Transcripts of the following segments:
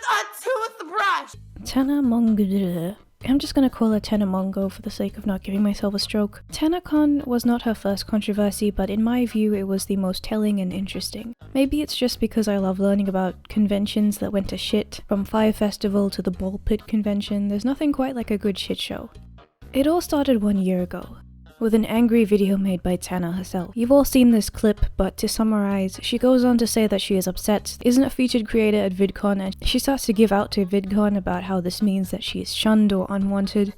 a toothbrush! Tanacon. I'm just gonna call her Tanamongo for the sake of not giving myself a stroke. Tanacon was not her first controversy, but in my view it was the most telling and interesting. Maybe it's just because I love learning about conventions that went to shit. From Fire Festival to the Ball Pit convention, there's nothing quite like a good shit show. It all started 1 year ago, with an angry video made by Tana herself. You've all seen this clip, but to summarize, she goes on to say that she is upset, isn't a featured creator at VidCon, and she starts to give out to VidCon about how this means that she is shunned or unwanted.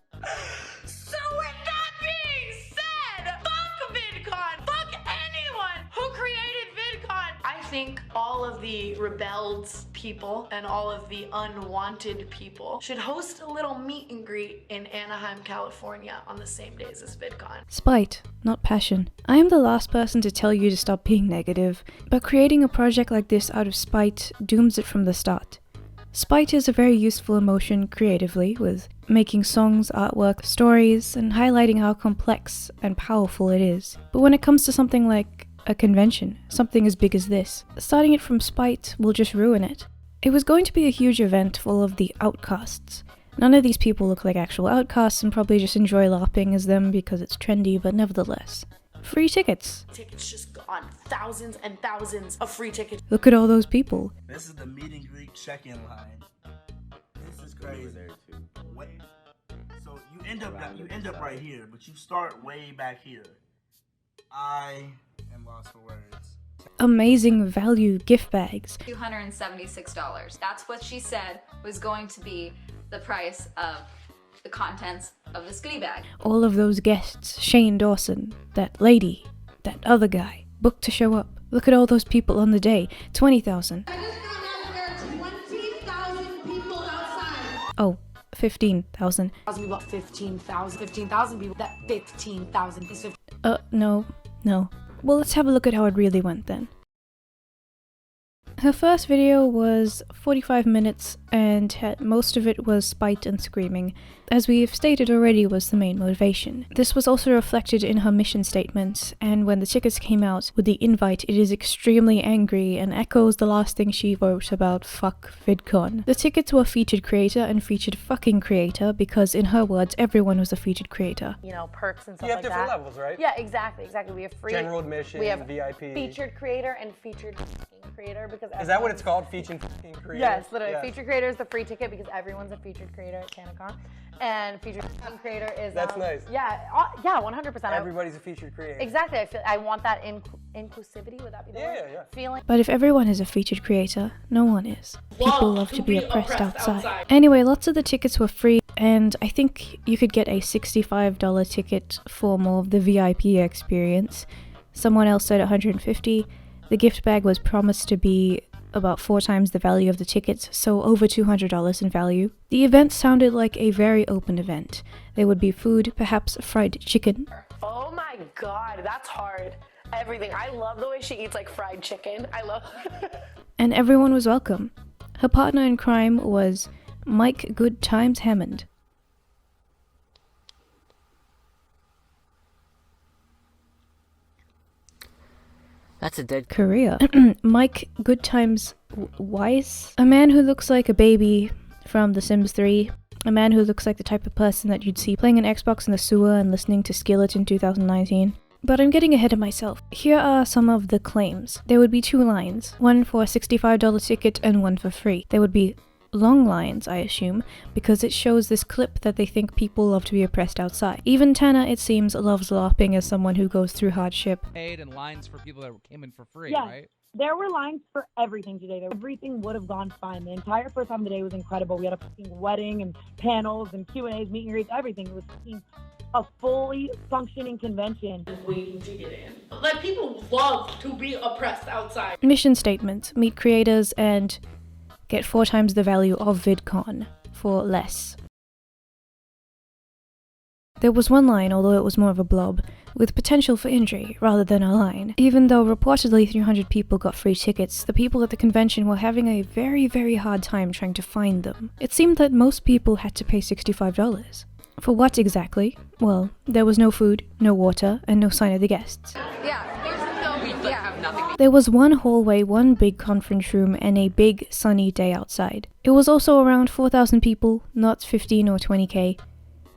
So with that being said, fuck VidCon! Fuck anyone who created VidCon! I think all of the rebelled people and all of the unwanted people should host a little meet and greet in Anaheim, California on the same days as VidCon. Spite, not passion. I am the last person to tell you to stop being negative, but creating a project like this out of spite dooms it from the start. Spite is a very useful emotion creatively, with making songs, artwork, stories, and highlighting how complex and powerful it is. But when it comes to something like a convention, something as big as this, starting it from spite will just ruin it. It was going to be a huge event full of the outcasts. None of these people look like actual outcasts and probably just enjoy LARPing as them because it's trendy, but nevertheless. Free tickets. Tickets just gone. Thousands and thousands of free tickets. Look at all those people. This is the meet and greet check-in line. This is crazy. Wait, so you end up right here, but you start way back here. I am lost for words. Amazing value gift bags. $276. That's what she said was going to be the price of the contents of this goodie bag. All of those guests, Shane Dawson, that lady, that other guy, booked to show up. Look at all those people on the day. 20,000. I just found out there are 20,000 people outside. Oh, 15,000. About 15,000 people. That 15,000. No. Well, let's have a look at how it really went then. Her first video was 45 minutes and most of it was spite and screaming, as we've stated already was the main motivation. This was also reflected in her mission statement, and when the tickets came out with the invite, it is extremely angry and echoes the last thing she wrote about fuck VidCon. The tickets were featured creator and featured fucking creator because in her words, everyone was a featured creator. You know, perks and stuff You like have different that. levels, right? Yeah, exactly. We have free General admission, we have VIP. featured creator and featured creator because Is that what it's called? Featured creator? Yes, literally. Yeah. Featured creator is the free ticket because everyone's a featured creator at Tanacon, and featured creator is That's nice. Yeah, 100%. Everybody's a featured creator. Exactly. I want that inclusivity. Would that be the word? Yeah. Feeling. But if everyone is a featured creator, no one is. People love to be oppressed outside. Anyway, lots of the tickets were free, and I think you could get a $65 ticket for more of the VIP experience. Someone else said $150. The gift bag was promised to be about 4 times the value of the tickets, so over $200 in value. The event sounded like a very open event. There would be food, perhaps fried chicken. Oh my god, that's hard. Everything. I love the way she eats like fried chicken. I love And everyone was welcome. Her partner in crime was Mike Good Times Hammond. That's a dead Korea. Mike Good Times Wise? A man who looks like a baby from The Sims 3. A man who looks like the type of person that you'd see playing an Xbox in the sewer and listening to Skillet in 2019. But I'm getting ahead of myself. Here are some of the claims. There would be 2 lines. One for a $65 ticket and one for free. There would be long lines, I assume, because it shows this clip that they think people love to be oppressed outside. Even Tana, it seems, loves LARPing as someone who goes through hardship. Paid and lines for people that came in for free, Yeah. right? There were lines for everything today. Everything would have gone fine. The entire first time of the day was incredible. We had a fucking wedding and panels and Q&As, meet and greets, everything. It was fucking a fully functioning convention. Waiting to get in. Like, people love to be oppressed outside. Mission statement: meet creators and get 4 times the value of VidCon for less. There was one line, although it was more of a blob, with potential for injury rather than a line. Even though reportedly 300 people got free tickets, the people at the convention were having a very, very hard time trying to find them. It seemed that most people had to pay $65. For what exactly? Well, there was no food, no water, and no sign of the guests. Yeah, here's the film. We have nothing to There was one hallway, one big conference room, and a big sunny day outside. It was also around 4,000 people, not 15 or 20k.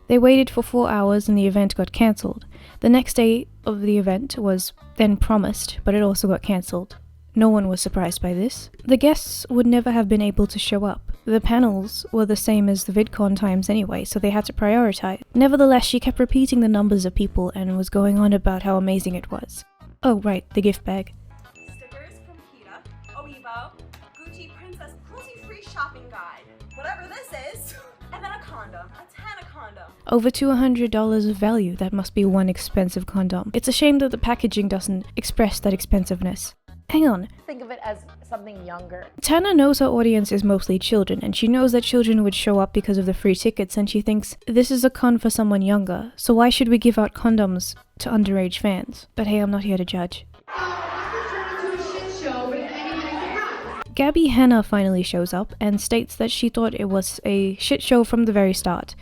They waited for 4 hours and the event got cancelled. The next day of the event was then promised, but it also got cancelled. No one was surprised by this. The guests would never have been able to show up. The panels were the same as the VidCon times anyway, so they had to prioritize. Nevertheless, she kept repeating the numbers of people and was going on about how amazing it was. Oh right, the gift bag. Stickers from PETA, Oevo, Gucci Princess Cruelty-Free Shopping Guide, whatever this is, and then a condom, a Tanacon. Over $200 of value, that must be one expensive condom. It's a shame that the packaging doesn't express that expensiveness. Hang on. Think of it as something younger. Tana knows her audience is mostly children, and she knows that children would show up because of the free tickets, and she thinks, this is a con for someone younger, so why should we give out condoms to underage fans? But hey, I'm not here to judge. Gabby Hanna finally shows up and states that she thought it was a shit show from the very start.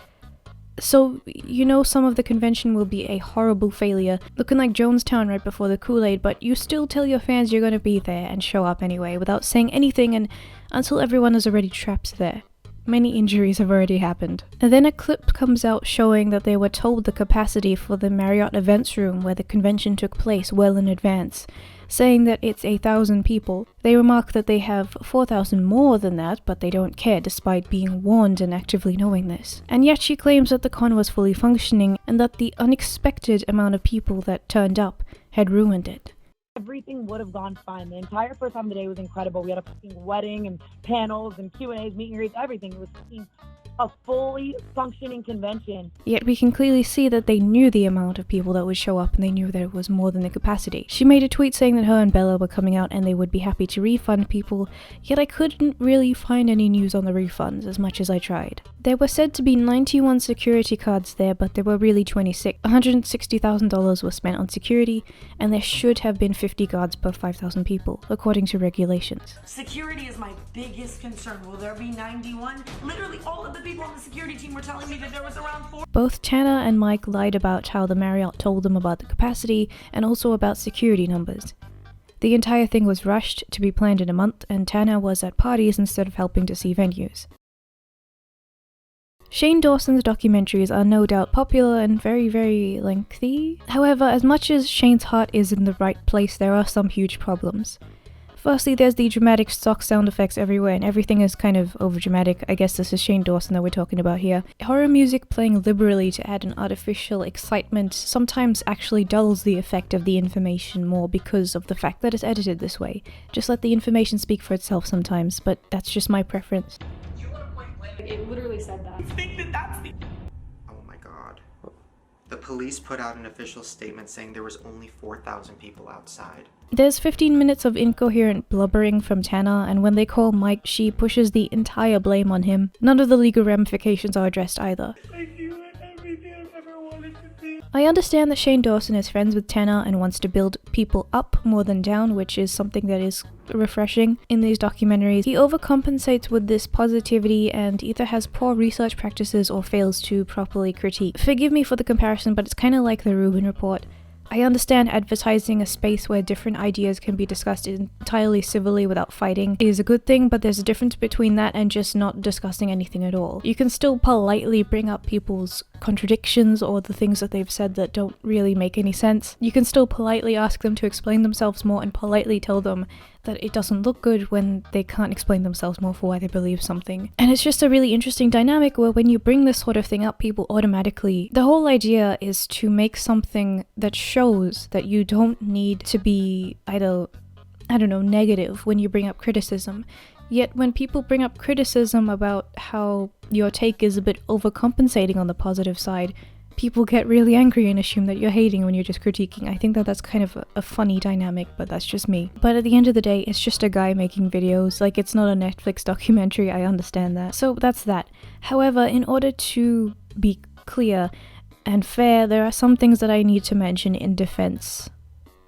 So, you know some of the convention will be a horrible failure, looking like Jonestown right before the Kool-Aid, but you still tell your fans you're gonna be there and show up anyway without saying anything and until everyone is already trapped there. Many injuries have already happened. And then a clip comes out showing that they were told the capacity for the Marriott Events Room where the convention took place well in advance, saying that it's 1,000 people. They remark that they have 4,000 more than that, but they don't care despite being warned and actively knowing this. And yet she claims that the con was fully functioning and that the unexpected amount of people that turned up had ruined it. Everything would have gone fine. The entire first time of the day was incredible. We had a fucking wedding and panels and Q&As, meet and greets, everything. It was fucking a fully functioning convention. Yet we can clearly see that they knew the amount of people that would show up and they knew that it was more than the capacity. She made a tweet saying that her and Bella were coming out and they would be happy to refund people, yet I couldn't really find any news on the refunds as much as I tried. There were said to be 91 security cards there, but there were really 26. $160,000 was spent on security, and there should have been 50 guards per 5,000 people, according to regulations. Security is my biggest concern. Will there be 91? Literally all of the people on the security team were telling me that there was around 4. Both Tana and Mike lied about how the Marriott told them about the capacity, and also about security numbers. The entire thing was rushed to be planned in a month, and Tana was at parties instead of helping to see venues. Shane Dawson's documentaries are no doubt popular and very, very lengthy. However, as much as Shane's heart is in the right place, there are some huge problems. Firstly, there's the dramatic stock sound effects everywhere and everything is kind of overdramatic. I guess this is Shane Dawson that we're talking about here. Horror music playing liberally to add an artificial excitement sometimes actually dulls the effect of the information more because of the fact that it's edited this way. Just let the information speak for itself sometimes, but that's just my preference. It literally said that. Oh my god. The police put out an official statement saying there was only 4,000 people outside. There's 15 minutes of incoherent blubbering from Tana, and when they call Mike, she pushes the entire blame on him. None of the legal ramifications are addressed either. I understand that Shane Dawson is friends with Tana and wants to build people up more than down, which is something that is refreshing in these documentaries. He overcompensates with this positivity and either has poor research practices or fails to properly critique. Forgive me for the comparison, but it's kind of like the Rubin Report. I understand advertising a space where different ideas can be discussed entirely civilly without fighting is a good thing, but there's a difference between that and just not discussing anything at all. You can still politely bring up people's contradictions or the things that they've said that don't really make any sense. You can still politely ask them to explain themselves more and politely tell them that it doesn't look good when they can't explain themselves more for why they believe something. And it's just a really interesting dynamic where when you bring this sort of thing up, people automatically... The whole idea is to make something that shows that you don't need to be either, I don't know, negative when you bring up criticism. Yet when people bring up criticism about how your take is a bit overcompensating on the positive side, people get really angry and assume that you're hating when you're just critiquing. I think that that's kind of a funny dynamic, but that's just me. But at the end of the day, it's just a guy making videos. Like, it's not a Netflix documentary, I understand that. So that's that. However, in order to be clear and fair, there are some things that I need to mention in defense,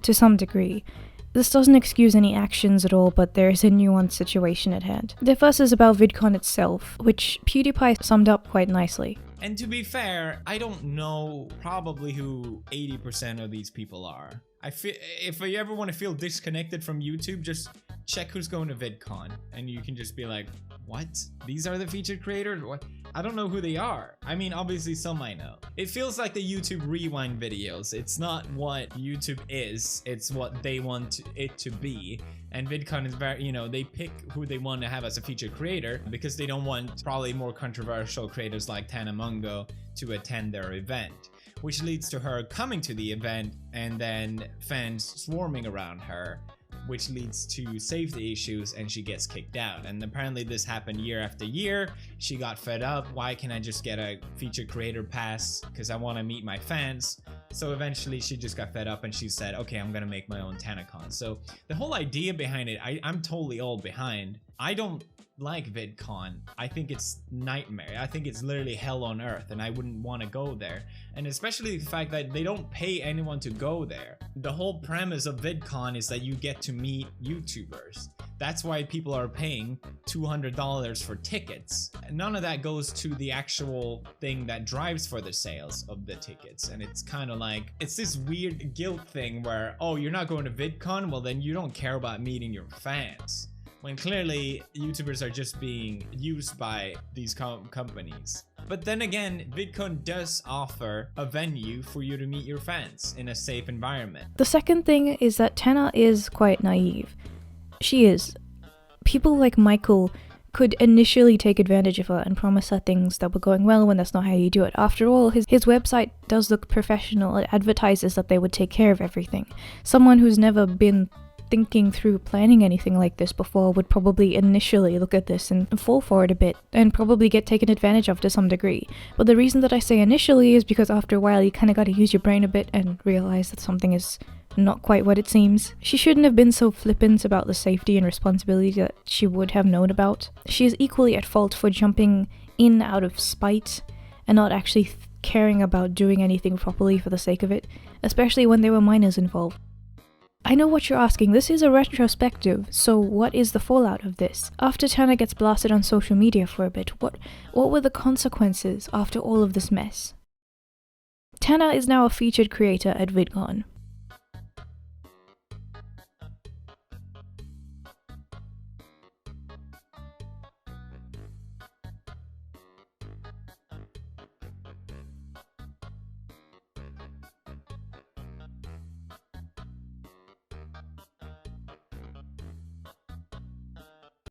to some degree. This doesn't excuse any actions at all, but there is a nuanced situation at hand. The first is about VidCon itself, which PewDiePie summed up quite nicely. And to be fair, I don't know probably who 80% of these people are. if you ever want to feel disconnected from YouTube, just check who's going to VidCon, and you can just be like, what? These are the featured creators? What? I don't know who they are. I mean, obviously some I know. It feels like the YouTube rewind videos. It's not what YouTube is, it's what they want it to be. And VidCon is very, you know, they pick who they want to have as a featured creator because they don't want probably more controversial creators like Tanacon to attend their event, which leads to her coming to the event and then fans swarming around her, which leads to safety issues and she gets kicked out. And apparently this happened year after year. She got fed up. Why can't I just get a featured creator pass? Because I want to meet my fans. So eventually she just got fed up and she said, okay, I'm gonna make my own Tanacon. So the whole idea behind it, I'm totally all behind. I don't like VidCon. I think it's nightmare. I think it's literally hell on earth and I wouldn't want to go there. And especially the fact that they don't pay anyone to go there. The whole premise of VidCon is that you get to meet YouTubers. That's why people are paying $200 for tickets. And none of that goes to the actual thing that drives for the sales of the tickets. And it's kind of like, it's this weird guilt thing where, oh, you're not going to VidCon? Well, then you don't care about meeting your fans. When clearly YouTubers are just being used by these companies. But then again, VidCon does offer a venue for you to meet your fans in a safe environment. The second thing is that Tana is quite naive. She is. People like Michael could initially take advantage of her and promise her things that were going well when that's not how you do it. After all, his website does look professional. It advertises that they would take care of everything. Someone who's never been thinking through planning anything like this before would probably initially look at this and fall for it a bit and probably get taken advantage of to some degree. But the reason that I say initially is because after a while you kind of got to use your brain a bit and realize that something is not quite what it seems. She shouldn't have been so flippant about the safety and responsibility that she would have known about. She is equally at fault for jumping in out of spite and not actually caring about doing anything properly for the sake of it, especially when there were minors involved. I know what you're asking, this is a retrospective, so what is the fallout of this? After Tana gets blasted on social media for a bit, what were the consequences after all of this mess? Tana is now a featured creator at VidCon.